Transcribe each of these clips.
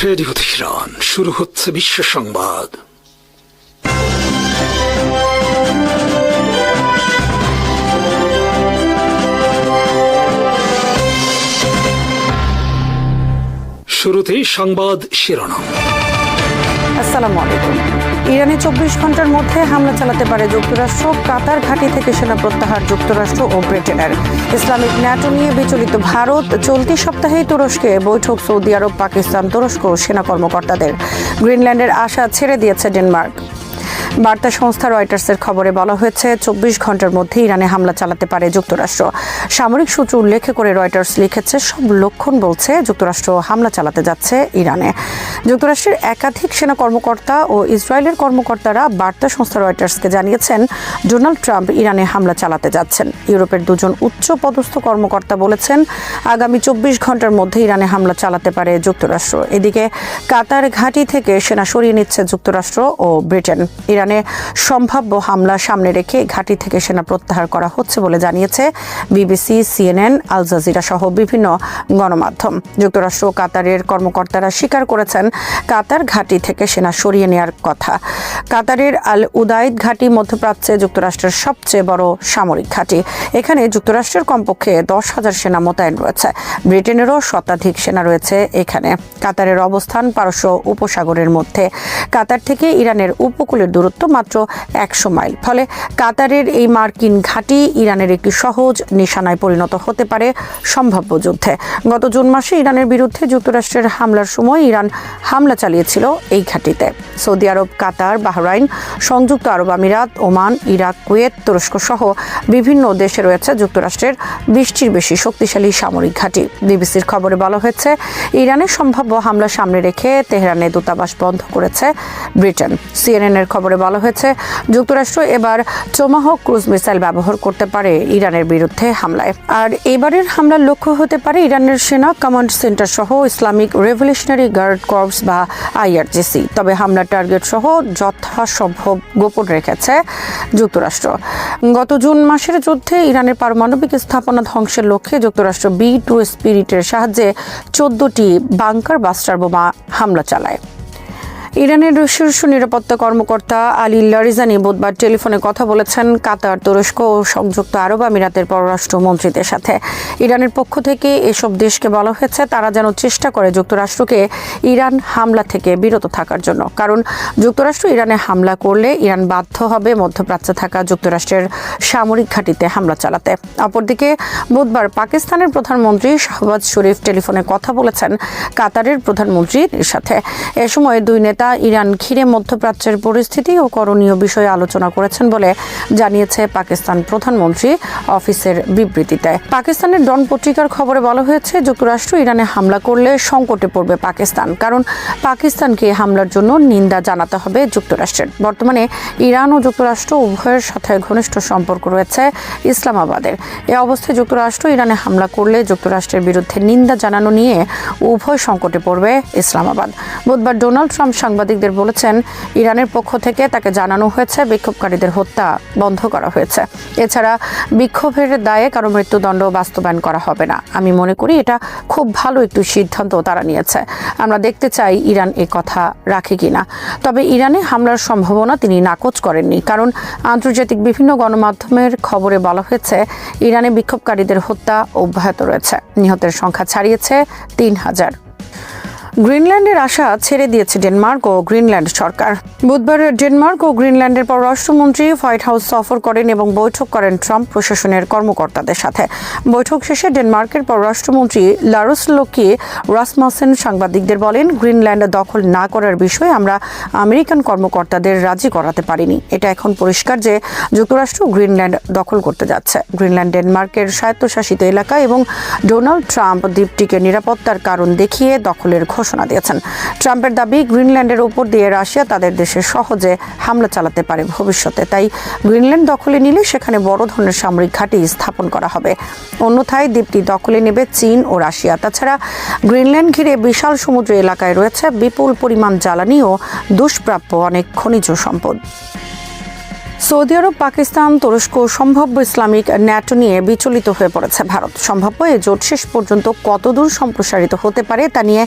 Radio Tehran, শুরু হচ্ছে বিশ্ব সংবাদ। শুরুতেই সংবাদ শিরোনাম। আসসালামু আলাইকুম। ইরানে 24 ঘন্টার মধ্যে হামলা চালাতে পারে যুক্তরাষ্ট্র। কাতার ঘাঁটি থেকে সেনা প্রত্যাহার যুক্তরাষ্ট্র ও ব্রিটেনের। ইসলামিক ন্যাটো নিয়ে বিচলিত ভারত। চলতি সপ্তাহেই তুরস্কে বৈঠক সৌদি আরব, পাকিস্তান, তুরস্ক সেনা কর্মকর্তাদের। গ্রিনল্যান্ডের আশা ছেড়ে দিয়েছে ডেনমার্ক। বার্তা সংস্থা রয়টার্সের খবরে বলা হয়েছে 24 ঘন্টার মধ্যে ইরানে হামলা চালাতে পারে যুক্তরাষ্ট্র। সামরিক সূত্র উল্লেখ করে রয়টার্স লিখেছে, সব লক্ষণ বলছে যুক্তরাষ্ট্র হামলা চালাতে যাচ্ছে ইরানে। যুক্তরাষ্ট্রের একাধিক সেনা কর্মকর্তা ও ইসরায়েলের কর্মকর্তারা বার্তা সংস্থা রয়টার্সকে জানিয়েছেন ডোনাল্ড ট্রাম্প ইরানে হামলা চালাতে যাচ্ছেন। ইউরোপের দুজন উচ্চ পদস্থ কর্মকর্তা বলেছেন আগামী 24 ঘন্টার মধ্যে ইরানে হামলা চালাতে পারে যুক্তরাষ্ট্র। এদিকে কাতার ঘাঁটি থেকে সেনা সরিয়ে নিচ্ছে যুক্তরাষ্ট্র ও ব্রিটেন। ইরানে সম্ভাব্য হামলা সামনে রেখে ঘাঁটি থেকে সেনা প্রত্যাহার করা হচ্ছে বলে জানিয়েছে বিবিসি, সিএনএন, আল জাজিরা সহ বিভিন্ন গণমাধ্যম। যুক্তরাষ্ট্র ও কাতারের কর্মকর্তারা স্বীকার করেছেন কাতার ঘাঁটি থেকে সেনা সরিয়ে নেওয়ার কথা। কাতারের আল উদাইদ ঘাঁটি মধ্যপ্রাচ্যে যুক্তরাষ্ট্রের সবচেয়ে বড় সামরিক ঘাঁটি। এখানে যুক্তরাষ্ট্রের কমপক্ষে 10,000 সেনা মোতায়েন রয়েছে। ব্রিটেনেরও শতাধিক সেনা রয়েছে এখানে। কাতারের অবস্থান পারস্য উপসাগরের মধ্যে। কাতার থেকে ইরানের উপকূলের দূরত্ব মাত্র 100 মাইল। ফলে কাতারের এই মার্কিন ঘাঁটি ইরানের একটি সহজ নিশানায় পরিণত হতে পারে সম্ভাব্য যুদ্ধে। গত জুন মাসে ইরানের বিরুদ্ধে যুক্তরাষ্ট্রের হামলার সময় ইরান হামলা চালিয়েছিল এই ঘাঁটিতে। সৌদি আরব, কাতার, বাহরাইন, সংযুক্ত আরব আমিরাত, ওমান, ইরাক, কুয়েত, তুরস্ক সহ বিভিন্ন দেশে রয়েছে যুক্তরাষ্ট্রের 20টির বেশি শক্তিশালী সামরিক ঘাঁটি। বিবিসির খবরে বলা হয়েছে ইরানের সম্ভাব্য হামলা সামনে রেখে তেহরানে দূতাবাস বন্ধ করেছে ব্রিটেন। সিএনএন এর খবরে বলা হয়েছে যুক্তরাষ্ট্র এবার টোমাহক ক্রুজ মিসাইল ব্যবহার করতে পারে ইরানের বিরুদ্ধে হামলায়। আর এবারের হামলার লক্ষ্য হতে পারে ইরানের সেনা কমান্ড সেন্টার সহ ইসলামিক রেভলিউশনারি গার্ড কর্পস বা আইআরজিসি। তবে হামলার টার্গেট সহ যথাসম্ভব গোপন রেখেছে যুক্তরাষ্ট্র। গত জুন মাসের যুদ্ধে ইরানের পারমাণবিক স্থাপনা ধ্বংসের লক্ষ্যে যুক্তরাষ্ট্র B-2 স্পিরিটের সাহায্যে 14টি বাংকার বাস্টার বোমা হামলা চালায়। ইরানের শীর্ষ নিরাপত্তা কর্মকর্তা আলী লারিজানি বুধবার টেলিফোনে কথা বলেছেন কাতার, তুরস্ক ও সংযুক্ত আরব আমিরাতের পররাষ্ট্রমন্ত্রীদের সাথে। ইরানের পক্ষ থেকে এসব দেশকে বলা হয়েছে তারা যেন চেষ্টা করে যুক্তরাষ্ট্রকে ইরান হামলা থেকে বিরত থাকার জন্য। কারণ যুক্তরাষ্ট্র ইরানে হামলা করলে ইরান বাধ্য হবে মধ্যপ্রাচ্যে থাকা যুক্তরাষ্ট্রের সামরিক ঘাঁটিতে হামলা চালাতে। অপরদিকে বুধবার পাকিস্তানের প্রধানমন্ত্রী শাহবাজ শরীফ টেলিফোনে কথা বলেছেন কাতারের প্রধানমন্ত্রীর সাথে। এ সময় দুই নেতা ইরান ঘিরে মধ্যপ্রাচ্যের পরিস্থিতি ও করণীয় বিষয়ে আলোচনা করেছেন বলে জানিয়েছে পাকিস্তান প্রধানমন্ত্রী অফিসের বিবৃতিতে। পাকিস্তানের ডন পত্রিকার খবরে বলা হয়েছে যুক্তরাষ্ট্র ইরানে হামলা করলে সংকটে পড়বে পাকিস্তান। কারণ পাকিস্তানকে হামলার জন্য নিন্দা জানাতে হবে যুক্তরাষ্ট্রের। বর্তমানে ইরান ও যুক্তরাষ্ট্র উভয়ের সাথে ঘনিষ্ঠ সম্পর্ক রয়েছে ইসলামাবাদের। এ অবস্থায় যুক্তরাষ্ট্র ইরানে হামলা করলে যুক্তরাষ্ট্রের বিরুদ্ধে নিন্দা জানানো নিয়ে উভয় সংকটে পড়বে ইসলামাবাদ। বুধবার ডোনাল্ড ট্রাম্প সাংবাদিকদের বলেছেন ইরানের পক্ষ থেকে তাকে জানানো হয়েছে বিক্ষোভকারীদের হত্যা বন্ধ করা হয়েছে। এছাড়া বিক্ষোভের দায়ে কারো মৃত্যুদণ্ড বাস্তবায়ন করা হবে না। আমি মনে করি এটা খুব ভালো একটি সিদ্ধান্ত তারা নিয়েছে। আমরা দেখতে চাই ইরান এ কথা রাখে কিনা। তবে ইরানে হামলার সম্ভাবনা তিনি নাকচ করেননি। কারণ আন্তর্জাতিক বিভিন্ন গণমাধ্যমের খবরে বলা হয়েছে ইরানে বিক্ষোভকারীদের হত্যা অব্যাহত রয়েছে। নিহতের সংখ্যা ছাড়িয়েছে 3,000। গ্রিনল্যান্ডের আশা ছেড়ে দিয়েছে ডেনমার্ক ও গ্রিনল্যান্ড সরকার। বুধবার ডেনমার্ক ও গ্রিনল্যান্ডের পররাষ্ট্রমন্ত্রী হোয়াইট হাউস সফর করেন এবং বৈঠক করেন ট্রাম্প প্রশাসনের কর্মকর্তাদের সাথে। বৈঠক শেষে ডেনমার্কের পররাষ্ট্রমন্ত্রী লারুস লোকি রাসমসেন সাংবাদিকদের বলেন, গ্রিনল্যান্ড দখল না করার বিষয়ে আমরা আমেরিকান কর্মকর্তাদের রাজি করাতে পারিনি। এটা এখন পরিষ্কার যে যুক্তরাষ্ট্র গ্রিনল্যান্ড দখল করতে যাচ্ছে। গ্রিনল্যান্ড ডেনমার্কের স্বায়ত্তশাসিত এলাকা এবং ডোনাল্ড ট্রাম্প দ্বীপটিকে নিরাপত্তার কারণ দেখিয়ে দখলের ঘোষণা দিয়েছেন। ট্রাম্পের দাবি গ্রিনল্যান্ডের উপর দিয়ে রাশিয়া তাদের দেশে সহজে হামলা চালাতে পারে ভবিষ্যতে। তাই গ্রিনল্যান্ড দখলে নিলে সেখানে বড় ধরনের সামরিক ঘাঁটি স্থাপন করা হবে। অন্যথায় দ্বীপটি দখলে নেবে চীন ও রাশিয়া। তাছাড়া গ্রিনল্যান্ড ঘিরে বিশাল সমুদ্র এলাকায় রয়েছে বিপুল পরিমাণ জ্বালানি ও দুষ্প্রাপ্য অনেক খনিজ সম্পদ। সৌদি আরব, পাকিস্তান, তুরস্ক সম্ভাব্য ইসলামিক ন্যাটো নিয়ে বিচলিত হয়ে পড়েছে ভারত। সম্ভাব্য এই জোট শেষ পর্যন্ত কতদূর সম্প্রসারিত হতে পারে তা নিয়ে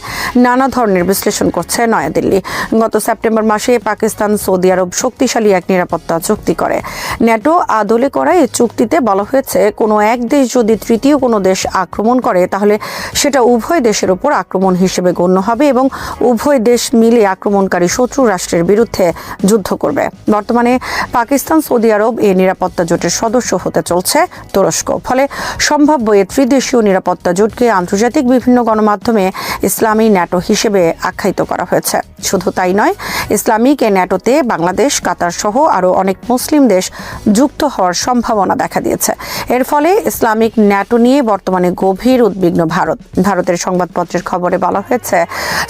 নানা ধরনের বিশ্লেষণ করছে নয়াদিল্লি। গত সেপ্টেম্বর মাসে পাকিস্তান সৌদি আরব শক্তিশালী এক নিরাপত্তা চুক্তি করে। ন্যাটো আদলে করা এই চুক্তিতে বলা হয়েছে, কোনো এক দেশ যদি তৃতীয় কোনো দেশ আক্রমণ করে তাহলে সেটা উভয় দেশের উপর আক্রমণ হিসেবে গণ্য হবে এবং উভয় দেশ মিলে আক্রমণকারী শত্রু রাষ্ট্রের বিরুদ্ধে যুদ্ধ করবে। বর্তমানে পাকিস্তান, সৌদি আরব এই নিরাপত্তা জোটের সদস্য হতে চলছে তুরস্ক। ফলে সম্ভাব্য এই ত্রিদেশীয় নিরাপত্তা জোটকে আন্তর্জাতিক বিভিন্ন গণমাধ্যমে ইসলামী ন্যাটো হিসেবে আখ্যায়িত করা হয়েছে। শুধু তাই নয়, ইসলামিক এই ন্যাটোতে বাংলাদেশ, কাতার সহ আরও অনেক মুসলিম দেশ যুক্ত হওয়ার সম্ভাবনা দেখা দিয়েছে। এর ফলে ইসলামিক ন্যাটো নিয়ে বর্তমানে গভীর উদ্বিগ্ন ভারত। ভারতের সংবাদপত্রের খবরে বলা হয়েছে,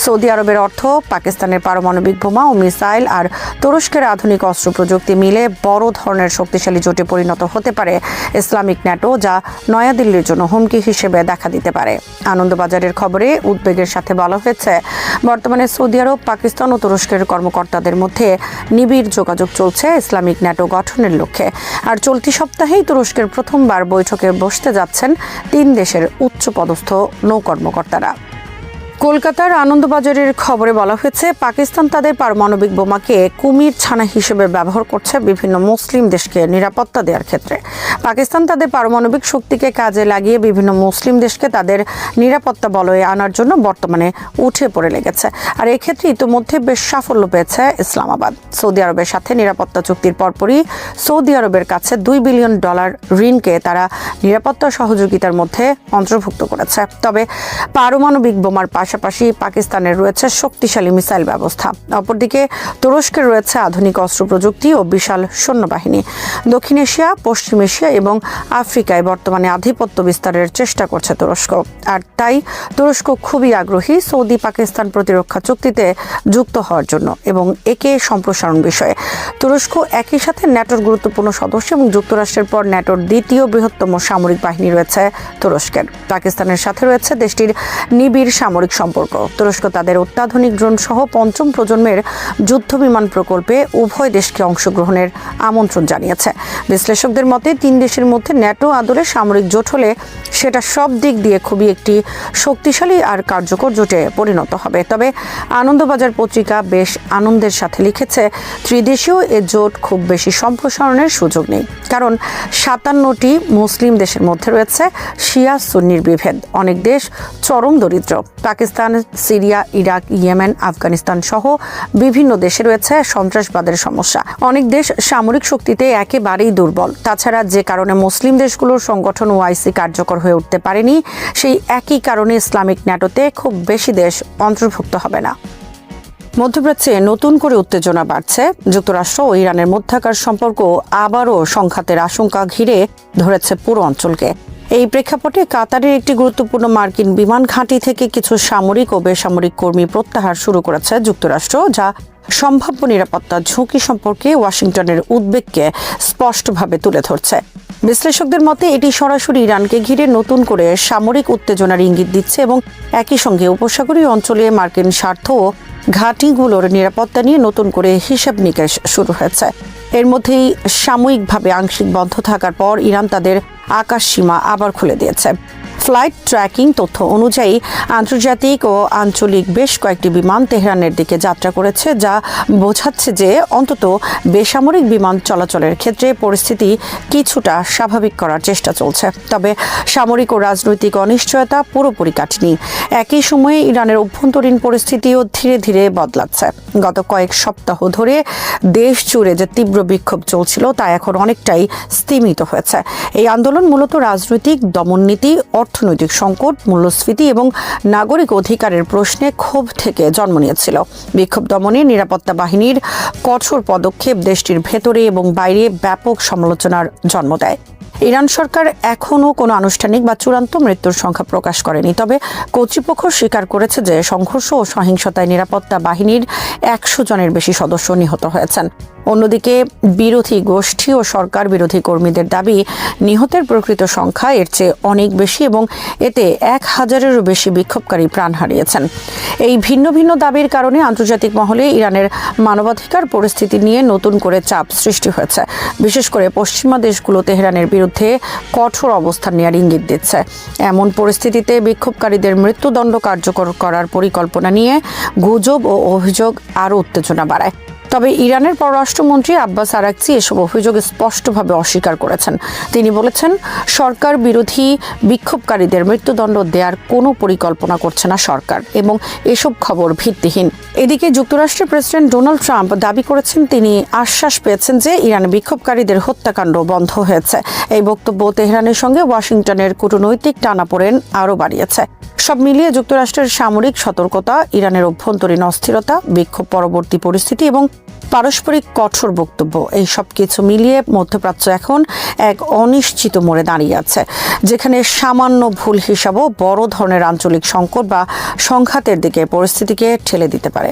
সৌদি আরবের অর্থ পাকিস্তানের পারমাণবিক বোমা ও মিসাইল আর তুরস্কের আধুনিক অস্ত্র প্রযুক্তি মিলে বড় ধরনের শক্তিশালী জোটে পরিণত হতে পারে ইসলামিক ন্যাটো, যা নয়াদিল্লির জন্য হুমকি হিসেবে দেখা দিতে পারে। আনন্দবাজারের খবরে উদ্বেগের সাথে বলা হয়েছে, বর্তমানে সৌদি আরব, পাকিস্তান ও তুরস্কের কর্মকর্তাদের মধ্যে নিবিড় যোগাযোগ চলছে ইসলামিক ন্যাটো গঠনের লক্ষ্যে। আর চলতি সপ্তাহেই তুরস্কের প্রথমবার বৈঠকে বসতে যাচ্ছেন 3 দেশের উচ্চপদস্থ নৌ কর্মকর্তারা। কলকাতার আনন্দবাজারের খবরে বলা হয়েছে, পাকিস্তান তাদের পারমাণবিক বোমাকে কুমির ছানা হিসেবে ব্যবহার করছে বিভিন্ন মুসলিম দেশকে নিরাপত্তা দেওয়ার ক্ষেত্রে। পাকিস্তান তাদের পারমাণবিক শক্তিকে কাজে লাগিয়ে বিভিন্ন মুসলিম দেশকে তাদের নিরাপত্তা বলয়ে আনার জন্য বর্তমানে উঠে পড়ে লেগেছে। আর এক্ষেত্রে ইতিমধ্যে বেশ সাফল্য পেয়েছে ইসলামাবাদ। সৌদি আরবের সাথে নিরাপত্তা চুক্তির পরপরই সৌদি আরবের কাছে $2 বিলিয়ন ঋণকে তারা নিরাপত্তা সহযোগিতার মধ্যে অন্তর্ভুক্ত করেছে। তবে পারমাণবিক বোমার পাশাপাশি পাকিস্তানের রয়েছে শক্তিশালী মিসাইল ব্যবস্থা। অপরদিকে তুরস্কের রয়েছে আধুনিক অস্ত্র প্রযুক্তি ও বিশাল সৈন্যবাহিনী। দক্ষিণ এশিয়া, পশ্চিম এশিয়া এবং আফ্রিকায় বর্তমানে আধিপত্য বিস্তারের চেষ্টা করছে তুরস্ক। আর তাই তুরস্ক খুবই আগ্রহী সৌদি পাকিস্তান প্রতিরক্ষা চুক্তিতে যুক্ত হওয়ার জন্য এবং একে সম্প্রসারণ বিষয়ে। তুরস্ক একই সাথে ন্যাটোর গুরুত্বপূর্ণ সদস্য এবং যুক্তরাষ্ট্রের পর ন্যাটোর দ্বিতীয় বৃহত্তম সামরিক বাহিনী রয়েছে তুরস্কের। পাকিস্তানের সাথে রয়েছে দেশটির নিবিড় সামরিক সম্পর্ক। তুরস্ক তাদের অত্যাধুনিক ড্রোন সহ 5ম প্রজন্মের যুদ্ধ বিমান প্রকল্পে উভয় দেশকে অংশগ্রহণের আমন্ত্রণ জানিয়েছে। বিশ্লেষকদের মতে 3 দেশের মধ্যে ন্যাটো আদলে সামরিক জোট হলে সেটা সব দিক দিয়ে খুবই একটি শক্তিশালী আর কার্যকর জোটে পরিণত হবে। তবে আনন্দবাজার পত্রিকা বেশ আনন্দের সাথে লিখেছে, ত্রিদেশীয় এ জোট খুব বেশি সম্প্রসারণের সুযোগ নেই, কারণ 57টি মুসলিম দেশের মধ্যে রয়েছে শিয়া সুন্নির বিভেদ। অনেক দেশ চরম দরিদ্র। Pakistan, Syria, Iraq, Yemen, Afghanistan সহ বিভিন্ন দেশে রয়েছে সন্ত্রাসবাদের সমস্যা। অনেক দেশ সামরিক শক্তিতে একেবারেই দুর্বল। তাছাড়া যে কারণে মুসলিম দেশগুলোর সংগঠন ওআইসি কার্যকর হয়ে উঠতে পারেনি, সেই একই কারণে ইসলামিক ন্যাটোতে খুব বেশি দেশ অন্তর্ভুক্ত হবে না। মধ্যপ্রাচ্যে নতুন করে উত্তেজনা বাড়ছে। যুক্তরাষ্ট্র ও ইরানের মধ্যকার সম্পর্ক আবারও সংঘাতের আশঙ্কা ঘিরে ধরেছে পুরো অঞ্চলকে। এই প্রেক্ষাপটে কাতারের একটি গুরুত্বপূর্ণ মার্কিন বিমান ঘাঁটি থেকে কিছু সামরিক ও বেসামরিক কর্মী প্রত্যাহার শুরু করেছে যুক্তরাষ্ট্র, যা সম্ভাব্য নিরাপত্তা ঝুঁকি সম্পর্কে ওয়াশিংটনের উদ্বেগকে স্পষ্টভাবে তুলে ধরছে। বিশ্লেষকদের মতে এটি সরাসরি ইরানকে ঘিরে নতুন করে সামরিক উত্তেজনার ইঙ্গিত দিচ্ছে এবং একই সঙ্গে উপসাগরীয় অঞ্চলে মার্কিন স্বার্থ ও ঘাঁটিগুলোর নিরাপত্তা নিয়ে নতুন করে হিসাব নিকেশ শুরু হয়েছে। এর মধ্যেই সাময়িকভাবে আংশিক বন্ধ থাকার পর ইরান তাদের আকাশ সীমা আবার খুলে দিয়েছে। ফ্লাইট ট্র্যাকিং তথ্য অনুযায়ী আন্তর্জাতিক ও আঞ্চলিক বেশ কয়েকটি বিমান তেহরানের দিকে যাত্রা করেছে, যা বোঝাচ্ছে যে অন্তত বেসামরিক বিমান চলাচলের ক্ষেত্রে পরিস্থিতি কিছুটা স্বাভাবিক করার চেষ্টা চলছে। তবে সামরিক ও রাজনৈতিক অনিশ্চয়তা পুরোপুরি কাটেনি। একই সময়ে ইরানের অভ্যন্তরীণ পরিস্থিতিও ধীরে ধীরে বদলাচ্ছে। গত কয়েক সপ্তাহ ধরে দেশ জুড়ে যে তীব্র বিক্ষোভ চলছিল তা এখন অনেকটাই স্তিমিত হয়েছে। এই আন্দোলন মূলত রাজনৈতিক দমননীতি, অর্থনৈতিক সংকট, মূল্যস্ফীতি এবং নাগরিক অধিকারের প্রশ্নে ক্ষোভ থেকে জন্ম নিয়েছিল। বিক্ষোভ দমনে নিরাপত্তা বাহিনীর কঠোর পদক্ষেপ দেশটির ভেতরে এবং বাইরে ব্যাপক সমালোচনার জন্ম দেয়। ইরান সরকার এখনও কোনো আনুষ্ঠানিক বা চূড়ান্ত মৃত্যুর সংখ্যা প্রকাশ করেনি, তবে কর্তৃপক্ষ স্বীকার করেছে যে সংঘর্ষ ও সহিংসতায় নিরাপত্তা বাহিনীর 100 জনের বেশি সদস্য নিহত হয়েছেন। অন্যদিকে বিরোধী গোষ্ঠী ও সরকার বিরোধী কর্মীদের দাবি নিহতের প্রকৃত সংখ্যা এর চেয়ে অনেক বেশি এবং এতে 1000-এরও বেশি বিক্ষোভকারী প্রাণ হারিয়েছেন। এই ভিন্ন ভিন্ন দাবির কারণে আন্তর্জাতিক মহলে ইরানের মানবাধিকার পরিস্থিতি নিয়ে নতুন করে চাপ সৃষ্টি হয়েছে। বিশেষ করে পশ্চিমা দেশগুলো তেহরানের বিরুদ্ধে কঠোর অবস্থান নেওয়ার ইঙ্গিত দিচ্ছে। এমন পরিস্থিতিতে বিক্ষোভকারীদের মৃত্যুদণ্ড কার্যকর করার পরিকল্পনা নিয়ে গুজব ও অভিযোগ আরও উত্তেজনা বাড়ায়। তবে ইরানের পররাষ্ট্রমন্ত্রী আব্বাস আরাকচি এসব অভিযোগ স্পষ্টভাবে অস্বীকার করেছেন। তিনি বলেছেন, সরকার বিরোধী বিক্ষোভকারীদের মৃত্যুদণ্ড দেওয়ার কোনো পরিকল্পনা করছে না সরকার এবং এসব খবর ভিত্তিহীন। এদিকে যুক্তরাষ্ট্রের প্রেসিডেন্ট ডোনাল্ড ট্রাম্প দাবি করেছেন তিনি আশ্বাস পেয়েছেন যে ইরানে বিক্ষোভকারীদের হত্যাকাণ্ড বন্ধ হয়েছে। এই বক্তব্য তেহরানের সঙ্গে ওয়াশিংটনের কূটনৈতিক টানাপোড়েন আরও বাড়িয়েছে। সব মিলিয়ে যুক্তরাষ্ট্রের সামরিক সতর্কতা, ইরানের অভ্যন্তরীণ অস্থিরতা, বিক্ষোভ পরবর্তী পরিস্থিতি এবং পারস্পরিক কঠোর বক্তব্য, এই সব কিছু মিলিয়ে মধ্যপ্রাচ্য এখন এক অনিশ্চিত মোড়ে দাঁড়িয়ে আছে, যেখানে সামান্য ভুল হিসাবও বড় ধরনের আঞ্চলিক সংকট বা সংঘাতের দিকে পরিস্থিতিকে ঠেলে দিতে পারে।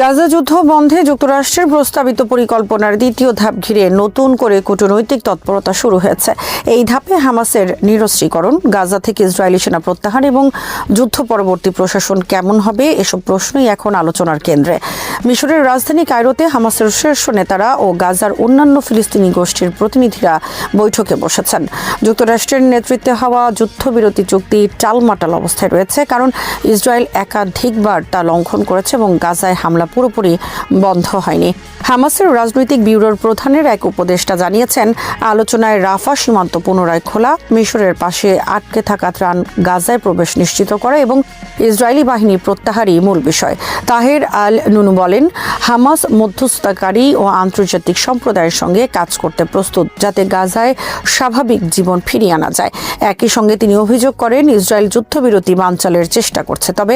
গাজা যুদ্ধ বন্ধে যুক্তরাষ্ট্রের প্রস্তাবিত পরিকল্পনার দ্বিতীয় ধাপ ঘিরে নতুন করে কূটনৈতিক তৎপরতা শুরু হয়েছে। এই ধাপে হামাসের নিরস্ত্রীকরণ, গাজা থেকে ইসরায়েলি সেনা প্রত্যাহার এবং যুদ্ধ পরবর্তী প্রশাসন কেমন হবে, এসব প্রশ্নই এখন আলোচনার কেন্দ্রে। মিশরের রাজধানী কায়রোতে হামাসের শীর্ষ নেতারা ও গাজার অন্যান্য ফিলিস্তিনি গোষ্ঠীর প্রতিনিধিরা বৈঠকে বসেছেন। যুক্তরাষ্ট্রের নেতৃত্বে হওয়া যুদ্ধবিরতি চুক্তি টালমাটাল অবস্থায় রয়েছে, কারণ ইসরায়েল একাধিকবার তা লঙ্ঘন করেছে এবং গাজায় হামলা পুরোপুরি বন্ধ হয়নি। হামাসের রাজনৈতিক ব্যুরোর প্রধানের এক উপদেষ্টা জানিয়েছেন, আলোচনায় রাফা সীমান্ত পুনরায় খোলা, মিশরের পাশে আটকে থাকা ত্রাণ গাজায় প্রবেশ নিশ্চিত করা এবং ইসরায়েলি বাহিনী প্রত্যাহারই মূল বিষয়। তাহের আল নুনু বলেন, হামাস মধ্যস্থতাকারী ও আন্তর্জাতিক সম্প্রদায়ের সঙ্গে কাজ করতে প্রস্তুত, যাতে গাজায় স্বাভাবিক জীবন ফিরিয়ে আনা যায়। একই সঙ্গে তিনি অভিযোগ করেন, ইসরায়েল যুদ্ধবিরতি বানচালের চেষ্টা করছে। তবে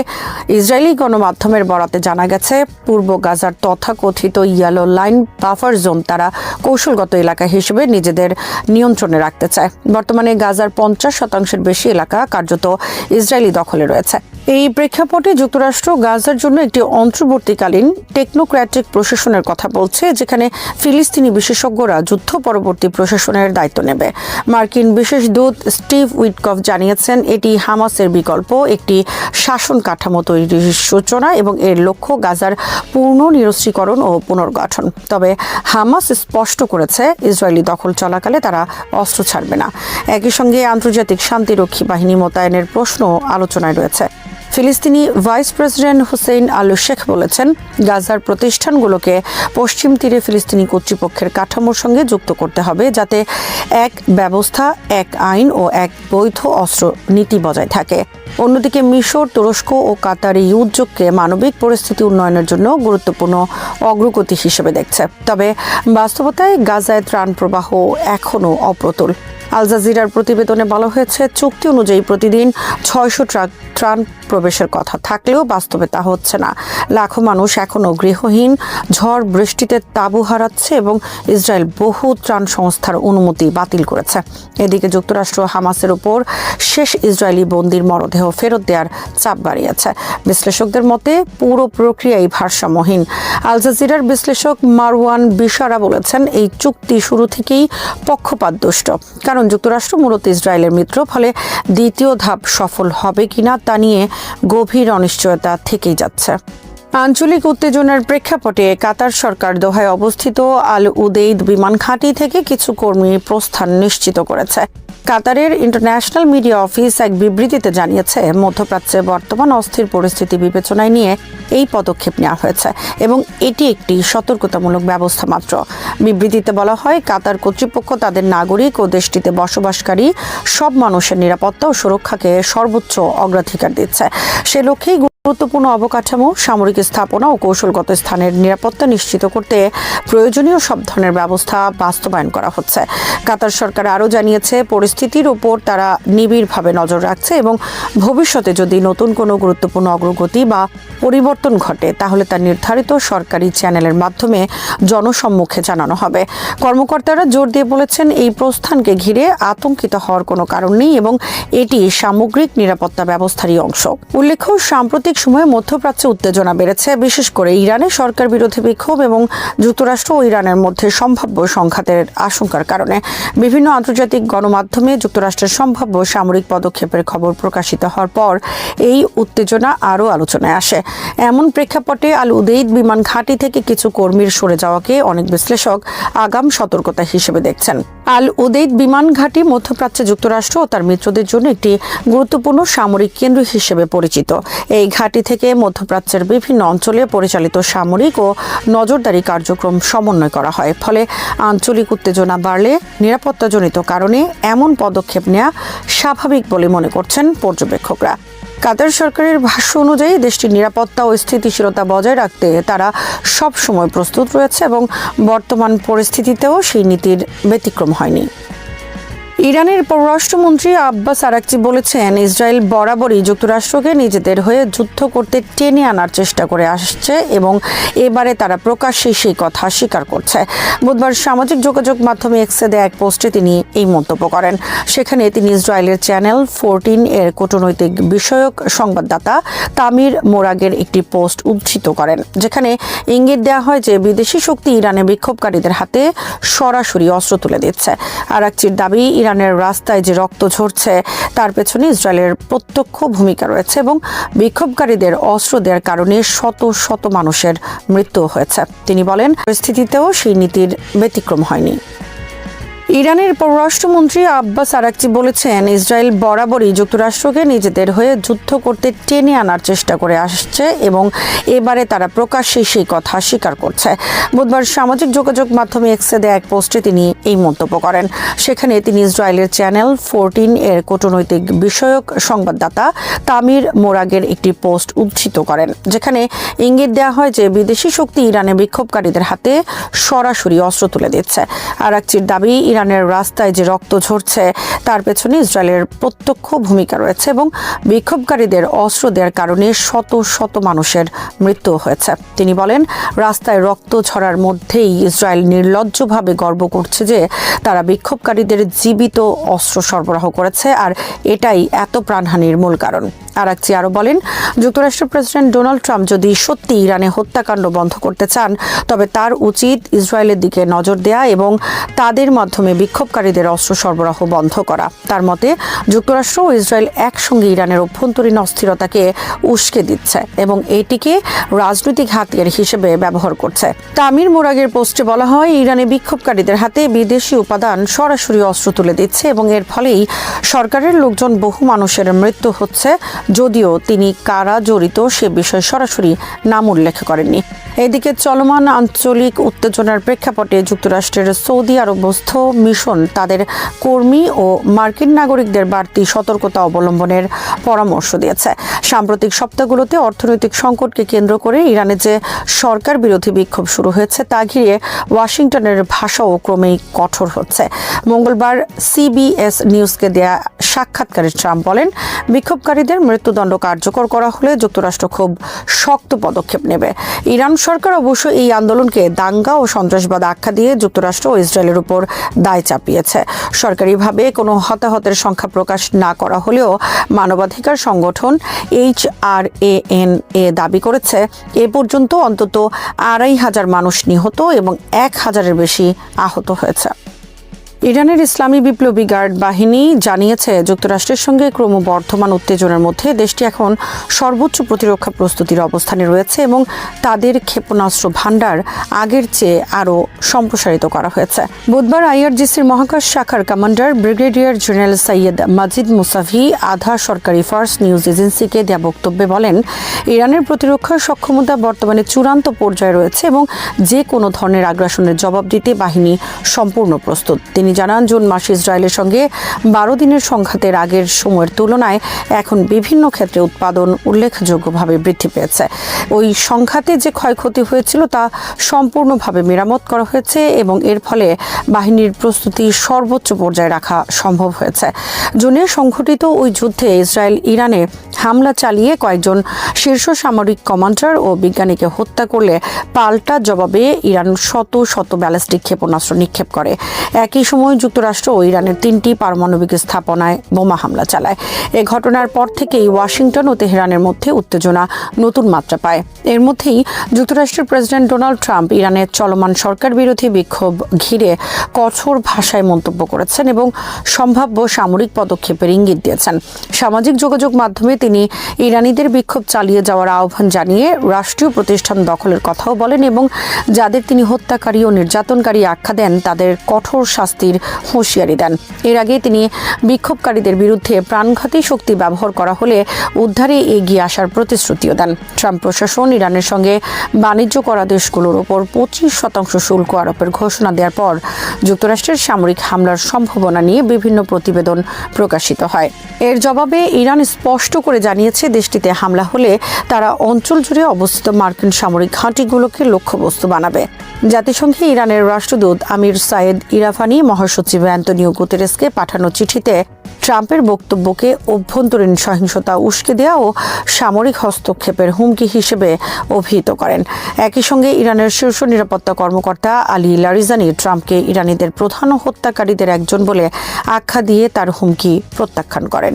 ইসরায়েলি গণমাধ্যমের বরাতে জানা গেছে, পূর্ব গাজার তথাকথিত ইয়েলো লাইন বাফার জোন তারা কৌশলগত এলাকা হিসেবে নিজেদের নিয়ন্ত্রণে রাখতে চায়। বর্তমানে গাজার 50% বেশি এলাকা কার্যত ইসরায়েলি দখলে রয়েছে। এই প্রেক্ষাপটে যুক্তরাষ্ট্র গাজার জন্য একটি অন্তর্বর্তীকালীন টেকনোক্র্যাটিক প্রশাসনের কথা বলছে, যেখানে ফিলিস্তিনি বিশেষজ্ঞরা যুদ্ধ পরবর্তী প্রশাসনের দায়িত্ব নেবে। মার্কিন বিশেষ দূত স্টিভ উইটকফ জানিয়েছেন, এটি হামাসের বিকল্প একটি শাসন কাঠামো তৈরির সূচনা এবং এর লক্ষ্য গাজার পূর্ণ নিরস্ত্রীকরণ ও পুনর্গঠন। তবে হামাস স্পষ্ট করেছে, ইসরায়েলি দখল চলাকালে তারা অস্ত্র ছাড়বে না। একই সঙ্গে আন্তর্জাতিক শান্তিরক্ষী বাহিনী মোতায়েনের প্রশ্ন আলোচনায় রয়েছে। ফিলিস্তিনি ভাইস প্রেসিডেন্ট হুসেইন আল শেখ বলেছেন, গাজার প্রতিষ্ঠানগুলোকে পশ্চিম তীরে ফিলিস্তিনি কর্তৃপক্ষের কাঠামোর সঙ্গে যুক্ত করতে হবে, যাতে এক ব্যবস্থা, এক আইন ও এক বৈধ অস্ত্র নীতি বজায় থাকে। অন্যদিকে মিশর, তুরস্ক ও কাতার এই উদ্যোগকে মানবিক পরিস্থিতি উন্নয়নের জন্য গুরুত্বপূর্ণ অগ্রগতি হিসেবে দেখছে। তবে বাস্তবতায় গাজায় ত্রাণ প্রবাহ এখনও অপ্রতুল। আল জাজিরার প্রতিবেদনে বলা হয়েছে, চুক্তি অনুযায়ী প্রতিদিন 600 ট্রাক ত্রাণ প্রবেশের কথা থাকলেও বাস্তবে তা হচ্ছে না। লাখো মানুষ এখনও গৃহহীন, ঝড় বৃষ্টিতে তাঁবু হারাচ্ছে এবং ইসরায়েল বহু ত্রাণ সংস্থার অনুমতি বাতিল করেছে। এদিকে যুক্তরাষ্ট্র হামাসের উপর শেষ ইসরায়েলি বন্দির মরদেহ ফেরত দেওয়ার চাপ বাড়িয়েছে। বিশ্লেষকদের মতে পুরো প্রক্রিয়াই ভারসাম্যহীন। আল জাজিরার বিশ্লেষক মারওয়ান বিশারা বলেছেন, এই চুক্তি শুরু থেকেই পক্ষপাতদুষ্ট, কারণ যুক্তরাষ্ট্র মূলত ইসরায়েলের মিত্র। ফলে দ্বিতীয় ধাপ সফল হবে কিনা তা নিয়ে গভীর অনিশ্চয়তা থেকেই যাচ্ছে। আঞ্চলিক উত্তেজনার প্রেক্ষাপটে কাতার সরকার দোহায় অবস্থিত আল উদেইদ বিমান ঘাঁটি থেকে কিছু কর্মী প্রস্থান নিশ্চিত করেছে। কাতারের ইন্টারন্যাশনাল মিডিয়া অফিস এক বিবৃতিতে জানিয়েছে, মধ্যপ্রাচ্যে বর্তমান অস্থির পরিস্থিতি বিবেচনায় নিয়ে এই পদক্ষেপ নেওয়া হয়েছে এবং এটি একটি সতর্কতামূলক ব্যবস্থা মাত্র। বিবৃতিতে বলা হয়, কাতার কর্তৃপক্ষ তাদের নাগরিক ও দেশটিতে বসবাসকারী সব মানুষের নিরাপত্তা ও সুরক্ষাকে সর্বোচ্চ অগ্রাধিকার দিচ্ছে। সে লক্ষ্যেই গুরুত্বপূর্ণ অবকাঠামো, সামরিক স্থাপনা ও কৌশলগত স্থানের নিরাপত্তা নিশ্চিত করতে প্রয়োজনীয় সব ধরনের ব্যবস্থা বাস্তবায়ন করা হচ্ছে। কাতার সরকার আরও জানিয়েছে, পরিস্থিতির উপর তারা নিবিড়ভাবে নজর রাখছে এবং ভবিষ্যতে যদি নতুন কোনো গুরুত্বপূর্ণ অগ্রগতি বা পরিবর্তন ঘটে তাহলে তা নির্ধারিত সরকারি চ্যানেলের মাধ্যমে জনসম্মুখে জানানো হবে। কর্মকর্তারা জোর দিয়ে বলেছেন, এই প্রস্থানকে ঘিরে আতঙ্কিত হওয়ার কোনো কারণ নেই এবং এটি সামগ্রিক নিরাপত্তা ব্যবস্থারই অংশ। উল্লেখ্য, সাম্প্রতিক সময়ে মধ্যপ্রাচ্যে উত্তেজনা বেড়েছে, বিশেষ করে ইরানে সরকার বিরোধী বিক্ষোভ এবং যুক্তরাষ্ট্র ও ইরানের মধ্যে সম্ভাব্য সংঘাতের আশঙ্কার কারণে বিভিন্ন আন্তর্জাতিক গণমাধ্যমে যুক্তরাষ্ট্রের সম্ভাব্য সামরিক পদক্ষেপের খবর প্রকাশিত হওয়ার পর এই উত্তেজনা আরও আলোচনায় আসে। এমন প্রেক্ষাপটে আল উদেইদ বিমান ঘাঁটি থেকে কিছু কর্মীর সরে যাওয়াকে অনেক বিশ্লেষক আগাম সতর্কতা হিসেবে দেখছেন। আল উদেইদ বিমান ঘাঁটি মধ্যপ্রাচ্যে যুক্তরাষ্ট্র ও তার মিত্রদের জন্য একটি গুরুত্বপূর্ণ সামরিক কেন্দ্র হিসেবে পরিচিত। এই ঘাঁটি থেকে মধ্যপ্রাচ্যের বিভিন্ন অঞ্চলে পরিচালিত সামরিক ও নজরদারি কার্যক্রম সমন্বয় করা হয়। ফলে আঞ্চলিক উত্তেজনা বাড়লে নিরাপত্তাজনিত কারণে এমন পদক্ষেপ নেওয়া স্বাভাবিক বলে মনে করছেন পর্যবেক্ষকরা। কাতার সরকারের ভাষ্য অনুযায়ী দেশটির নিরাপত্তা ও স্থিতিশীলতা বজায় রাখতে তারা সব সময় প্রস্তুত রয়েছে এবং বর্তমান পরিস্থিতিতেও সেই নীতির ব্যতিক্রম হয়নি। ইরানের পররাষ্ট্রমন্ত্রী আব্বাস আরাকচি বলেছেন, ইসরায়েল বরাবরই যুক্তরাষ্ট্রকে নিজেদের হয়ে যুদ্ধ করতে টেনে আনার চেষ্টা করে আসছে এবং এবারে তারা প্রকাশ্যে সেই কথা স্বীকার করছে। বুধবার সামাজিক যোগাযোগ মাধ্যমে এক্সে দেয়া এক পোস্টে তিনি এই মন্তব্য করেন। সেখানে তিনি ইসরায়েলের চ্যানেল 14 এর কূটনৈতিক বিষয়ক সংবাদদাতা তামির মোরাগের একটি পোস্ট উদ্ধৃত করেন, যেখানে ইঙ্গিত দেওয়া হয় যে বিদেশি শক্তি ইরানে বিক্ষোভকারীদের হাতে সরাসরি অস্ত্র তুলে দিচ্ছে। আরাকচির দাবি, ইরানের রাস্তায় যে রক্ত ঝরছে তার পেছনে ইসরায়েলের প্রত্যক্ষ ভূমিকা রয়েছে এবং বিক্ষোভকারীদের অস্ত্র দেওয়ার কারণে শত শত মানুষের মৃত্যু হয়েছে। তিনি বলেন, পরিস্থিতিতেও সেই নীতির ব্যতিক্রম হয়নি। ইরানের পররাষ্ট্রমন্ত্রী আব্বাস আরাকচি বলেছেন, ইসরায়েল বরাবরই যুক্তরাষ্ট্রকে নিজেদের হয়ে যুদ্ধ করতে টেনে আনার চেষ্টা করে আসছে এবং এবারে তারা প্রকাশ্যে সেই কথা স্বীকার করছে। বুধবার সামাজিক যোগাযোগ মাধ্যমে এক্সে দেয়া এক পোস্টে তিনি এই মন্তব্য করেন। সেখানে তিনি ইসরায়েলের চ্যানেল 14 এর কূটনৈতিক বিষয়ক সংবাদদাতা তামির মোরাগের একটি পোস্ট উদ্ধৃত করেন, যেখানে ইঙ্গিত দেওয়া হয় যে বিদেশি শক্তি ইরানে বিক্ষোভকারীদের হাতে সরাসরি অস্ত্র তুলে দিচ্ছে। আরাকচির দাবি, ইরানের রাস্তায় যে রক্ত ঝরছে তার পেছনে ইসরায়েলের প্রত্যক্ষ ভূমিকা রয়েছে এবং বিক্ষোভকারীদের অস্ত্র দেওয়ার কারণে শত শত মানুষের মৃত্যু হয়েছে। তিনি বলেন, রাস্তায় রক্ত ঝরার মধ্যেই ইসরায়েল নির্লজ্জভাবে গর্ব করছে যে তারা বিক্ষোভকারীদের জীবিত অস্ত্র সরবরাহ করেছে, আর এটাই এত প্রাণহানির মূল কারণ। আরাকচি আরও বলেন, যুক্তরাষ্ট্রের প্রেসিডেন্ট ডোনাল্ড ট্রাম্প যদি সত্যি ইরানে হত্যাকাণ্ড বন্ধ করতে চান তবে তার উচিত ইসরায়েলের দিকে নজর দেয়া এবং তাদের মাধ্যমে বিক্ষোভকারীদের অস্ত্র সরবরাহ বন্ধ করা। তার মতে, যুক্তরাষ্ট্র ও ইসরায়েল একসঙ্গে ইরানের অভ্যন্তরীণ অস্থিরতাকে উস্কে দিচ্ছে এবং এটিকে রাজনৈতিক হাতিয়ার হিসেবে ব্যবহার করছে। তামির মোরাগের পোস্টে বলা হয়, ইরানে বিক্ষোভকারীদের হাতে বিদেশি উপাদান সরাসরি অস্ত্র তুলে দিচ্ছে এবং এর ফলেই সরকারের লোকজন বহু মানুষের মৃত্যু হচ্ছে, যদিও তিনি কারা জড়িত সে বিষয়ে সরাসরি নাম উল্লেখ করেননি। এদিকে চলমান আঞ্চলিক উত্তেজনার প্রেক্ষাপটে যুক্তরাষ্ট্রের সৌদি আরবস্থ মিশন তাদের কর্মী ও মার্কিন নাগরিকদের বাড়তি সতর্কতা অবলম্বনের পরামর্শ দিয়েছে। সাম্প্রতিক সপ্তাহগুলোতে অর্থনৈতিক সংকটকে কেন্দ্র করে ইরানে যে সরকার বিরোধী বিক্ষোভ শুরু হয়েছে তা ঘিরে ওয়াশিংটনের ভাষাও ক্রমেই কঠোর হচ্ছে। মঙ্গলবার সিবিএস নিউজকে দেয়া সাক্ষাৎকারে ট্রাম্প বলেন, বিক্ষোভকারীদের মৃত্যুদণ্ড কার্যকর করা হলে যুক্তরাষ্ট্র খুব শক্ত পদক্ষেপ নেবে। ইরান সরকার অবশ্য এই আন্দোলনকে দাঙ্গা ও সন্ত্রাসবাদ আখ্যা দিয়ে যুক্তরাষ্ট্র ও ইসরায়েলের উপর দায় চাপিয়েছে। সরকারিভাবে কোনো হতাহতের সংখ্যা প্রকাশ না করা হলেও মানবাধিকার সংগঠন HRAN দাবি করেছে এ পর্যন্ত অন্তত 2,500 মানুষ নিহত এবং 1,000-এর বেশি আহত হয়েছে। ইরানের ইসলামী বিপ্লবী গার্ড বাহিনী জানিয়েছে, যুক্তরাষ্ট্রের সঙ্গে ক্রমবর্ধমান উত্তেজনার মধ্যে দেশটি এখন সর্বোচ্চ প্রতিরক্ষা প্রস্তুতির অবস্থানে রয়েছে এবং তাদের ক্ষেপণাস্ত্র ভান্ডার আগের চেয়ে আরও সম্প্রসারিত করা হয়েছে। বুধবার IRGCর মহাকাশ শাখার কমান্ডার ব্রিগেডিয়ার জেনারেল সৈয়দ মাজিদ মুসাভি আধা সরকারি ফার্স নিউজ এজেন্সিকে দেয়া বক্তব্যে বলেন, ইরানের প্রতিরক্ষা সক্ষমতা বর্তমানে চূড়ান্ত পর্যায়ে রয়েছে এবং যে কোনো ধরনের আগ্রাসনের জবাব দিতে বাহিনী সম্পূর্ণ প্রস্তুত। তিনি জানান, জুন মাসে ইসরায়েলের সঙ্গে 12 দিনের সংঘাতের আগের সময়ের তুলনায় এখন বিভিন্ন ক্ষেত্রে উৎপাদন উল্লেখযোগ্যভাবে বৃদ্ধি পেয়েছে। ওই সংঘাতে যে ক্ষয়ক্ষতি হয়েছিল তা সম্পূর্ণভাবে মেরামত করা হয়েছে এবং এর ফলে বাহিনীর প্রস্তুতি সর্বোচ্চ পর্যায়ে রাখা সম্ভব হয়েছে। জুনে সংঘটিত ওই যুদ্ধে ইসরায়েল ইরানে হামলা চালিয়ে কয়েকজন শীর্ষ সামরিক কমান্ডার ও বিজ্ঞানীকে হত্যা করলে পাল্টা জবাবে ইরান শত শত ব্যালিস্টিক ক্ষেপণাস্ত্র নিক্ষেপ করে। একই সময় যুক্তরাষ্ট্র ও ইরানের 3টি পারমাণবিক স্থাপনায় বোমা হামলা চালায়। এ ঘটনার পর থেকেই ওয়াশিংটন ও তেহরানের মধ্যে উত্তেজনা নতুন মাত্রা পায়। এর মধ্যেই যুক্তরাষ্ট্রের প্রেসিডেন্ট ডোনাল্ড ট্রাম্প ইরানের চলমান সরকার বিরোধী বিক্ষোভ ঘিরে কঠোর ভাষায় মন্তব্য করেছেন এবং সম্ভাব্য সামরিক পদক্ষেপের ইঙ্গিত দিয়েছেন। সামাজিক যোগাযোগ মাধ্যমে তিনি ইরানিদের বিক্ষোভ চালিয়ে যাওয়ার আহ্বান জানিয়ে রাষ্ট্রীয় প্রতিষ্ঠান দখলের কথাও বলেন এবং যাদের তিনি হত্যাকারী ও নির্যাতনকারী আখ্যা দেন তাদের কঠোর শাস্তির হুঁশিয়ারি দেন। এর আগে তিনি বিক্ষোভকারীদের বিরুদ্ধে প্রাণঘাতী শক্তি ব্যবহার করা হলে উদ্ধারে এগিয়ে আসার প্রতিশ্রুতিও দেন। ট্রাম্প প্রশাসন ইরানের সঙ্গে বাণিজ্য করা দেশগুলোর ওপর 25% শুল্ক আরোপের ঘোষণা দেওয়ার পর যুক্তরাষ্ট্রের সামরিক হামলার সম্ভাবনা নিয়ে বিভিন্ন প্রতিবেদন প্রকাশিত হয়। এর জবাবে ইরান স্পষ্ট করে জানিয়েছে, দেশটিতে হামলা হলে তারা অঞ্চল জুড়ে অবস্থিত মার্কিন সামরিক ঘাঁটিগুলোকে লক্ষ্যবস্তু বানাবে। জাতিসংঘে ইরানের রাষ্ট্রদূত আমির সায়েদ ইরাফানি মহাসচিব অ্যান্তনিও গুতেরেসকে পাঠানো চিঠিতে ট্রাম্পের বক্তব্যকে অভ্যন্তরীণ সহিংসতা উস্কে দেওয়া ও সামরিক হস্তক্ষেপের হুমকি হিসেবে অভিহিত করেন। একই সঙ্গে ইরানের শীর্ষ নিরাপত্তা কর্মকর্তা আলী লারিজানি ট্রাম্পকে ইরানিদের প্রধান হত্যাকারীদের একজন বলে আখ্যা দিয়ে তার হুমকি প্রত্যাখ্যান করেন।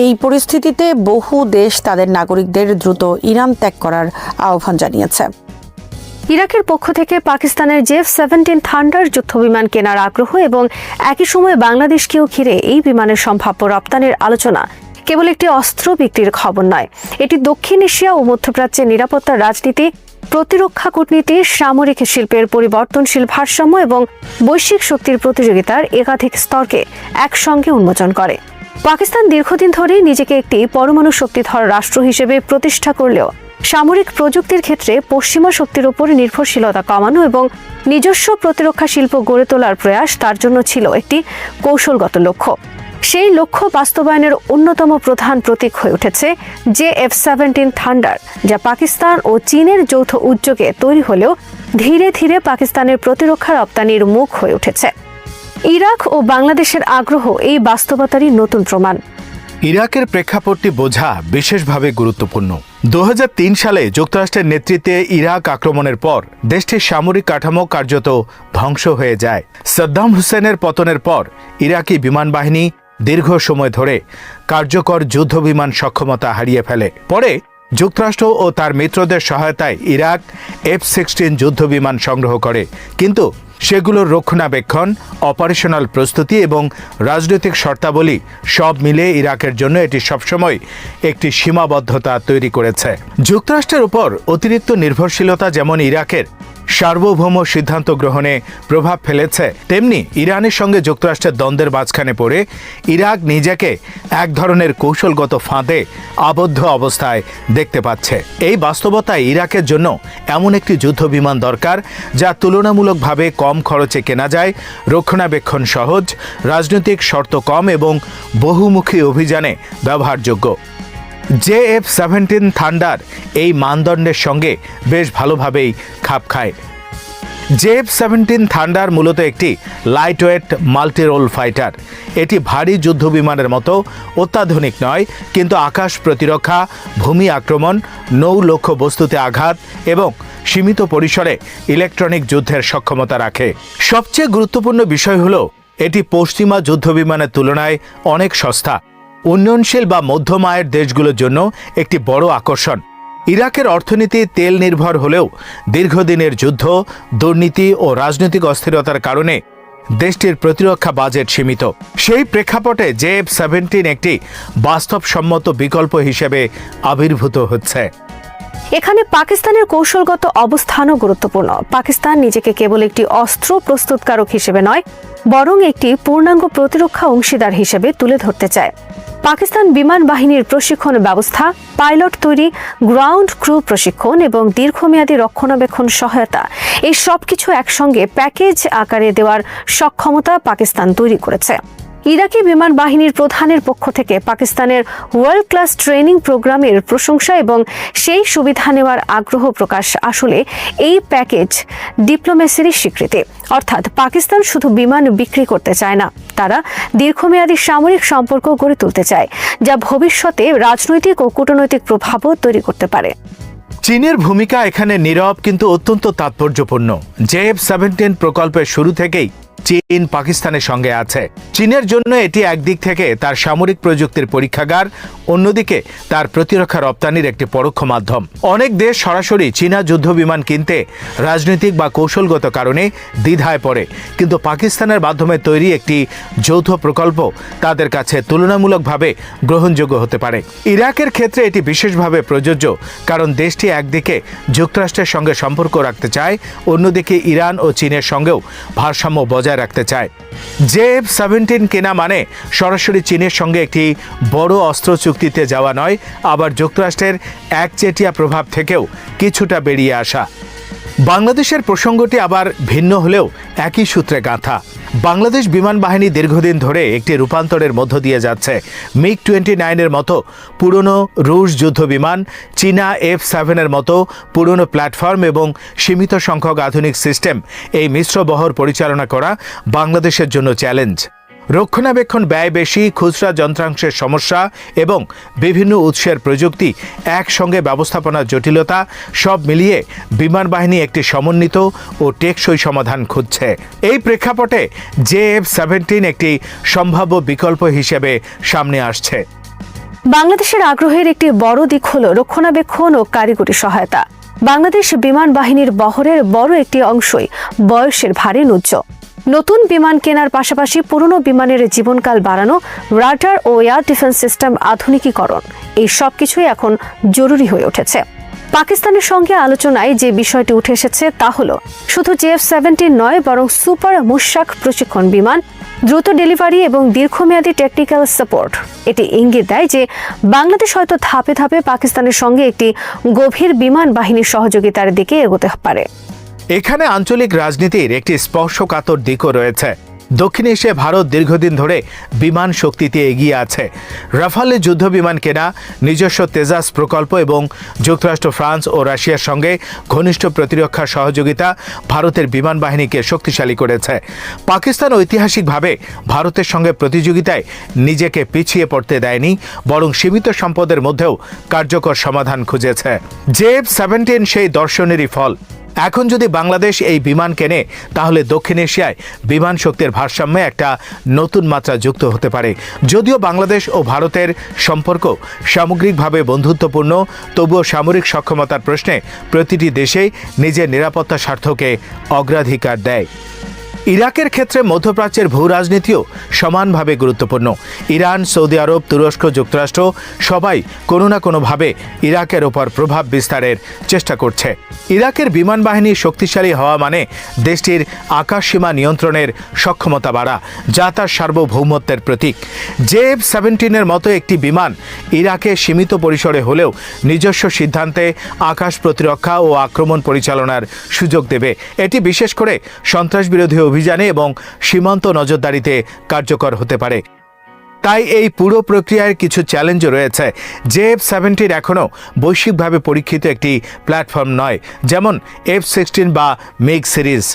এই পরিস্থিতিতে বহু দেশ তাদের নাগরিকদের দ্রুত ইরান ত্যাগ করার আহ্বান জানিয়েছে। ইরাকের পক্ষ থেকে পাকিস্তানের F-17 থান্ডার যুদ্ধবিমান কেনার আগ্রহ এবং একই সময়ে বাংলাদেশকেও ঘিরে এই বিমানের সম্ভাব্য রপ্তানির আলোচনা কেবল একটি অস্ত্র বিক্রির খবর নয়, এটি দক্ষিণ এশিয়া ও মধ্যপ্রাচ্যের নিরাপত্তা রাজনীতি, প্রতিরক্ষা কূটনীতি, সামরিক শিল্পের পরিবর্তনশীল ভারসাম্য এবং বৈশ্বিক শক্তির প্রতিযোগিতার একাধিক স্তরকে একসঙ্গে উন্মোচন করে। পাকিস্তান দীর্ঘদিন ধরে নিজেকে একটি পরমাণু শক্তিধর রাষ্ট্র হিসেবে প্রতিষ্ঠা করলেও সামরিক প্রযুক্তির ক্ষেত্রে পশ্চিমা শক্তির উপর নির্ভরশীলতা কমানো এবং নিজস্ব প্রতিরক্ষা শিল্প গড়ে তোলার প্রয়াস তার জন্য ছিল একটি কৌশলগত লক্ষ্য। সেই লক্ষ্য বাস্তবায়নের অন্যতম প্রধান প্রতীক হয়ে উঠেছে F-17 থান্ডার, যা পাকিস্তান ও চীনের যৌথ উদ্যোগে তৈরি হলেও ধীরে ধীরে পাকিস্তানের প্রতিরক্ষা রপ্তানির মুখ হয়ে উঠেছে। ইরাক ও বাংলাদেশের আগ্রহ এই বাস্তবতারই নতুন প্রমাণ। ইরাকের প্রেক্ষাপটটি বোঝা বিশেষভাবে গুরুত্বপূর্ণ। 2003 সালে যুক্তরাষ্ট্রের নেতৃত্বে ইরাক আক্রমণের পর দেশটির সামরিক কাঠামো কার্যত ধ্বংস হয়ে যায়। সাদ্দাম হুসেনের পতনের পর ইরাকি বিমান বাহিনী দীর্ঘ সময় ধরে কার্যকর যুদ্ধবিমান সক্ষমতা হারিয়ে ফেলে। পরে যুক্তরাষ্ট্র ও তার মিত্রদের সহায়তায় ইরাক F-16 যুদ্ধবিমান সংগ্রহ করে, কিন্তু সেগুলোর রক্ষণাবেক্ষণ, অপারেশনাল প্রস্তুতি এবং রাজনৈতিক শর্তাবলী সব মিলে ইরাকের জন্য এটি সবসময় একটি সীমাবদ্ধতা তৈরি করেছে। যুক্তরাষ্ট্রের উপর অতিরিক্ত নির্ভরশীলতা যেমন ইরাকের সার্বভৌম সিদ্ধান্ত গ্রহণে প্রভাব ফেলেছে, তেমনি ইরানের সঙ্গে যুক্তরাষ্ট্রের দ্বন্দ্বের মাঝখানে পড়ে ইরাক নিজেকে এক ধরনের কৌশলগত ফাঁদে আবদ্ধ অবস্থায় দেখতে পাচ্ছে। এই বাস্তবতায় ইরাকের জন্য এমন একটি যুদ্ধবিমান দরকার যা তুলনামূলকভাবে কম খরচে কেনা যায়, রক্ষণাবেক্ষণ সহজ, রাজনৈতিক শর্ত কম এবং বহুমুখী অভিযানে ব্যবহারযোগ্য। F-17 থান্ডার এই মানদণ্ডের সঙ্গে বেশ ভালোভাবেই খাপ খায়। F-17 থান্ডার মূলত একটি লাইটওয়েট মাল্টিরোল ফাইটার। এটি ভারী যুদ্ধবিমানের মতো অত্যাধুনিক নয়, কিন্তু আকাশ প্রতিরক্ষা, ভূমি আক্রমণ, নৌ লক্ষ্য বস্তুতে আঘাত এবং সীমিত পরিসরে ইলেকট্রনিক যুদ্ধের সক্ষমতা রাখে। সবচেয়ে গুরুত্বপূর্ণ বিষয় হল এটি পশ্চিমা যুদ্ধবিমানের তুলনায় অনেক সস্তা। উন্নয়নশীল বা মধ্যম আয়ের দেশগুলোর জন্য একটি বড় আকর্ষণ। ইরাকের অর্থনীতি তেল নির্ভর হলেও দীর্ঘদিনের যুদ্ধ, দুর্নীতি ও রাজনৈতিক অস্থিরতার কারণে দেশটির প্রতিরক্ষা বাজেট সীমিত। সেই প্রেক্ষাপটে F-17 একটি বাস্তবসম্মত বিকল্প হিসেবে আবির্ভূত হচ্ছে। এখানে পাকিস্তানের কৌশলগত অবস্থানও গুরুত্বপূর্ণ। পাকিস্তান নিজেকে কেবল একটি অস্ত্র প্রস্তুতকারক হিসেবে নয়, বরং একটি পূর্ণাঙ্গ প্রতিরক্ষা অংশীদার হিসেবে তুলে ধরতে চায়। পাকিস্তান বিমান বাহিনীর প্রশিক্ষণ ব্যবস্থা, পাইলট তৈরি, গ্রাউন্ড ক্রু প্রশিক্ষণ এবং দীর্ঘমেয়াদী রক্ষণাবেক্ষণ সহায়তা এই সবকিছু একসঙ্গে প্যাকেজ আকারে দেওয়ার সক্ষমতা পাকিস্তান তৈরি করেছে। ইরাকি বিমান বাহিনীর প্রধানের পক্ষ থেকে পাকিস্তানের ওয়ার্ল্ড ক্লাস ট্রেনিং প্রোগ্রামের প্রশংসা এবং সেই সুবিধা নেওয়ার আগ্রহ প্রকাশ আসলে এই প্যাকেজ ডিপ্লোমেসির স্বীকৃতি। অর্থাৎ পাকিস্তান শুধু বিমান বিক্রি করতে চায় না, তারা দীর্ঘমেয়াদী সামরিক সম্পর্ক গড়ে তুলতে চায়, যা ভবিষ্যতে রাজনৈতিক ও কূটনৈতিক প্রভাবও তৈরি করতে পারে। চীনের ভূমিকা এখানে নীরব কিন্তু অত্যন্ত তাৎপর্যপূর্ণ। JF-17 প্রকল্পের শুরু থেকেই চীন পাকিস্তানের সঙ্গে আছে। চীনের জন্য এটি একদিক থেকে তার সামরিক প্রযুক্তির পরীক্ষাগার, অন্যদিকে তার প্রতিরক্ষা রপ্তানির একটি পরোক্ষ মাধ্যম। অনেক দেশ সরাসরি চীনা যুদ্ধ বিমান কিনতে রাজনৈতিক বা কৌশলগত কারণে দ্বিধায় পড়ে, কিন্তু পাকিস্তানের মাধ্যমে তৈরি একটি যৌথ প্রকল্প তাদের কাছে তুলনামূলকভাবে গ্রহণযোগ্য হতে পারে। ইরাকের ক্ষেত্রে এটি বিশেষভাবে প্রযোজ্য, কারণ দেশটি একদিকে যুক্তরাষ্ট্রের সঙ্গে সম্পর্ক রাখতে চায়, অন্যদিকে ইরান ও চীনের সঙ্গেও ভারসাম্য বজায় রাখতে চায়। JF-17 কেনা মানে সরাসরি চীনের সঙ্গে একটি বড় অস্ত্র চুক্তিতে যাওয়া নয়, আবার যুক্তরাষ্ট্রের একচেটিয়া প্রভাব থেকেও কিছুটা বেরিয়ে আসা। বাংলাদেশের প্রসঙ্গটি আবার ভিন্ন হলেও একই সূত্রে গাঁথা। বাংলাদেশ বিমান বাহিনী দীর্ঘদিন ধরে একটি রূপান্তরের মধ্য দিয়ে যাচ্ছে। MiG-29 মতো পুরনো রুশ যুদ্ধ বিমান, চীনা F-7 মতো পুরনো প্ল্যাটফর্ম এবং সীমিত সংখ্যক আধুনিক সিস্টেম, এই মিশ্র বহর পরিচালনা করা বাংলাদেশের জন্য চ্যালেঞ্জ। রক্ষণাবেক্ষণ ব্যয় বেশি, খুচরা যন্ত্রাংশের সমস্যা এবং বিভিন্ন উৎসের প্রযুক্তি, একসঙ্গে ব্যবস্থাপনার জটিলতা, সব মিলিয়ে বিমান বাহিনী একটি সমন্বিত ও টেকসই সমাধান খুঁজছে। এই প্রেক্ষাপটে JF-17 একটি সম্ভাব্য বিকল্প হিসেবে সামনে আসছে। বাংলাদেশের আগ্রহের একটি বড় দিক হল রক্ষণাবেক্ষণ ও কারিগরি সহায়তা। বাংলাদেশ বিমান বাহিনীর বহরের বড় একটি অংশই বয়সের ভারে ন্যূজ্য। নতুন বিমান কেনার পাশাপাশি পুরনো বিমানের জীবনকাল বাড়ানো, রাডার ও এয়ার ডিফেন্স সিস্টেম আধুনিকীকরণ, এই সবকিছুই এখন জরুরি হয়ে উঠেছে। পাকিস্তানের সঙ্গে আলোচনায় যে বিষয়টি উঠে এসেছে তা হল শুধু JF-17 নয়, বরং সুপার মুশাক প্রশিক্ষণ বিমান, দ্রুত ডেলিভারি এবং দীর্ঘমেয়াদী টেকনিক্যাল সাপোর্ট। এটি ইঙ্গিত দেয় যে বাংলাদেশ হয়তো ধাপে ধাপে পাকিস্তানের সঙ্গে একটি গভীর বিমান বাহিনীর সহযোগিতার দিকে এগোতে পারে। এখানে আঞ্চলিক রাজনীতির একটি স্পর্শকাতর দিকও রয়েছে। দক্ষিণ এশিয়ায় ভারত দীর্ঘদিন ধরে বিমান শক্তিতে এগিয়ে আছে। রাফালে যুদ্ধ বিমান কেনা, নিজস্ব তেজাস প্রকল্প এবং যুক্তরাষ্ট্র, ফ্রান্স ও রাশিয়ার সঙ্গে ঘনিষ্ঠ প্রতিরক্ষা সহযোগিতা ভারতের বিমান বাহিনীকে শক্তিশালী করেছে। পাকিস্তান ঐতিহাসিকভাবে ভারতের সঙ্গে প্রতিযোগিতায় নিজেকে পিছিয়ে পড়তে দেয়নি, বরং সীমিত সম্পদের মধ্যেও কার্যকর সমাধান খুঁজেছে। JF-17 সেই দর্শনেরই ফল। এখন যদি বাংলাদেশ এই বিমান কেনে, তাহলে দক্ষিণ এশিয়ায় বিমান শক্তির ভারসাম্যে একটা নতুন মাত্রা যুক্ত হতে পারে। যদিও বাংলাদেশ ও ভারতের সম্পর্ক সামগ্রিকভাবে বন্ধুত্বপূর্ণ, তবুও সামরিক সক্ষমতার প্রশ্নে প্রতিটি দেশেই নিজের নিরাপত্তা স্বার্থকে অগ্রাধিকার দেয়। ইরাকের ক্ষেত্রে মধ্যপ্রাচ্যের ভূ রাজনীতিও সমানভাবে গুরুত্বপূর্ণ। ইরান, সৌদি আরব, তুরস্ক, যুক্তরাষ্ট্র সবাই কোনো না কোনোভাবে ইরাকের ওপর প্রভাব বিস্তারের চেষ্টা করছে। ইরাকের বিমান বাহিনী শক্তিশালী হওয়া মানে দেশটির আকাশসীমা নিয়ন্ত্রণের সক্ষমতা বাড়া, যা তার সার্বভৌমত্বের প্রতীক। JF-17 মতো একটি বিমান ইরাকে সীমিত পরিসরে হলেও নিজস্ব সিদ্ধান্তে আকাশ প্রতিরক্ষা ও আক্রমণ পরিচালনার সুযোগ দেবে। এটি বিশেষ করে সন্ত্রাসবিরোধী অভিযানে এবং সীমান্ত নজরদারিতে কার্যকর হতে পারে। তাই এই পুরো প্রক্রিয়ার কিছু চ্যালেঞ্জও রয়েছে। JF-17 এখনও বৈশ্বিকভাবে পরীক্ষিত একটি প্ল্যাটফর্ম নয়, যেমন F-16 বা MiG সিরিজ।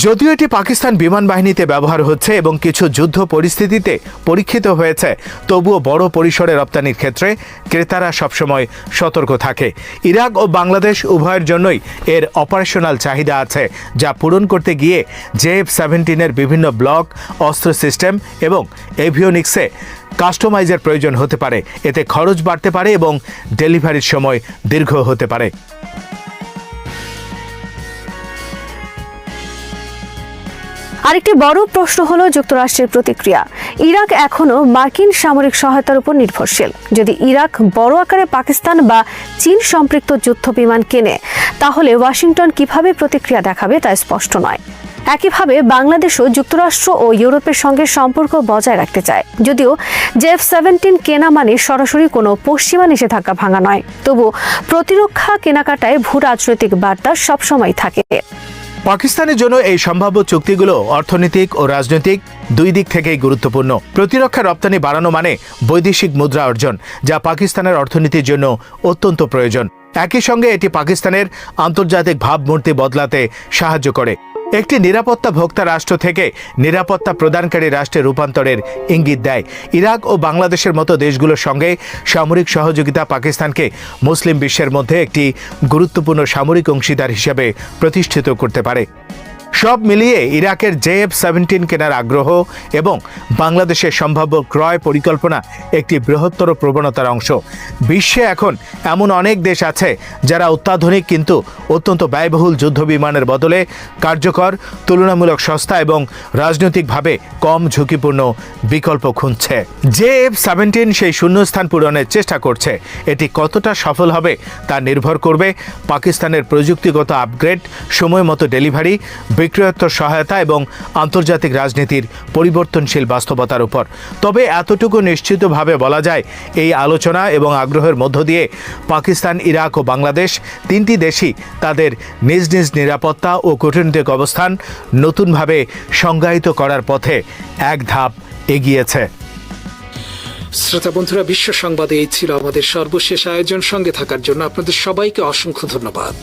যদিও এটি পাকিস্তান বিমান বাহিনীতে ব্যবহার হচ্ছে এবং কিছু যুদ্ধ পরিস্থিতিতে পরীক্ষিত হয়েছে, তবুও বড় পরিসরে রপ্তানির ক্ষেত্রে ক্রেতারা সবসময় সতর্ক থাকে। ইরাক ও বাংলাদেশ উভয়ের জন্যই এর অপারেশনাল চাহিদা আছে, যা পূরণ করতে গিয়ে JF-17 বিভিন্ন ব্লক, অস্ত্র সিস্টেম এবং এভিওনিক্সে কাস্টমাইজের প্রয়োজন হতে পারে। এতে খরচ বাড়তে পারে এবং ডেলিভারির সময় দীর্ঘ হতে পারে। আরেকটি বড় প্রশ্ন হলো যুক্তরাষ্ট্রের প্রতিক্রিয়া। ইরাক এখনো মার্কিন সামরিক সহায়তার উপর নির্ভরশীল। যদি ইরাক বড় আকারে পাকিস্তান বা চীন সম্পৃক্ত যুদ্ধ বিমান কেনে, তাহলে ওয়াশিংটন কিভাবে প্রতিক্রিয়া দেখাবে তা স্পষ্ট নয়। একইভাবে বাংলাদেশও যুক্তরাষ্ট্র ও ইউরোপের সঙ্গে সম্পর্ক বজায় রাখতে চায়। যদিও JF-17 কেনা মানে সরাসরি কোনো পশ্চিমা নিষেধাজ্ঞা ভাঙা নয়, তবু প্রতিরক্ষা কেনাকাটায় ভূ রাজনৈতিক বার্তা সবসময় থাকে। পাকিস্তানের জন্য এই সম্ভাব্য চুক্তিগুলো অর্থনৈতিক ও রাজনৈতিক দুই দিক থেকেই গুরুত্বপূর্ণ। প্রতিরক্ষা রপ্তানি বাড়ানো মানে বৈদেশিক মুদ্রা অর্জন, যা পাকিস্তানের অর্থনীতির জন্য অত্যন্ত প্রয়োজন। একই সঙ্গে এটি পাকিস্তানের আন্তর্জাতিক ভাবমূর্তি বদলাতে সাহায্য করে। একটি নিরাপত্তা ভোক্তা রাষ্ট্র থেকে নিরাপত্তা প্রদানকারী রাষ্ট্রে রূপান্তরের ইঙ্গিত দেয়। ইরাক ও বাংলাদেশের মতো দেশগুলোর সঙ্গে সামরিক সহযোগিতা পাকিস্তানকে মুসলিম বিশ্বের মধ্যে একটি গুরুত্বপূর্ণ সামরিক অংশীদার হিসেবে প্রতিষ্ঠিত করতে পারে। সব মিলিয়ে ইরাকের JF-17 কেনার আগ্রহ এবং বাংলাদেশের সম্ভাব্য ক্রয় পরিকল্পনা একটি বৃহত্তর প্রবণতার অংশ। বিশ্বে এখন এমন অনেক দেশ আছে যারা অত্যাধুনিক কিন্তু অত্যন্ত ব্যয়বহুল যুদ্ধবিমানের বদলে কার্যকর, তুলনামূলক সস্তা এবং রাজনৈতিকভাবে কম ঝুঁকিপূর্ণ বিকল্প খুঁজছে। JF-17 সেই শূন্যস্থান পূরণের চেষ্টা করছে। এটি কতটা সফল হবে তা নির্ভর করবে পাকিস্তানের প্রযুক্তিগত আপগ্রেড, সময় মতো ডেলিভারি, বিক্রয়োত্তর সহায়তা এবং আন্তর্জাতিক রাজনীতির পরিবর্তনশীল বাস্তবতার উপর। তবে এতটুকু নিশ্চিতভাবে বলা যায়, এই আলোচনা এবং আগ্রহের মধ্য দিয়ে পাকিস্তান, ইরাক ও বাংলাদেশ তিনটি দেশই তাদের নিজ নিজ নিরাপত্তা ও কূটনৈতিক অবস্থান নতুনভাবে সংজ্ঞায়িত করার পথে এক ধাপ এগিয়েছে। শ্রোতা বন্ধুরা, বিশ্ব সংবাদে এই ছিল আমাদের সর্বশেষ আয়োজন। সঙ্গে থাকার জন্য আপনাদের সবাইকে অসংখ্য ধন্যবাদ।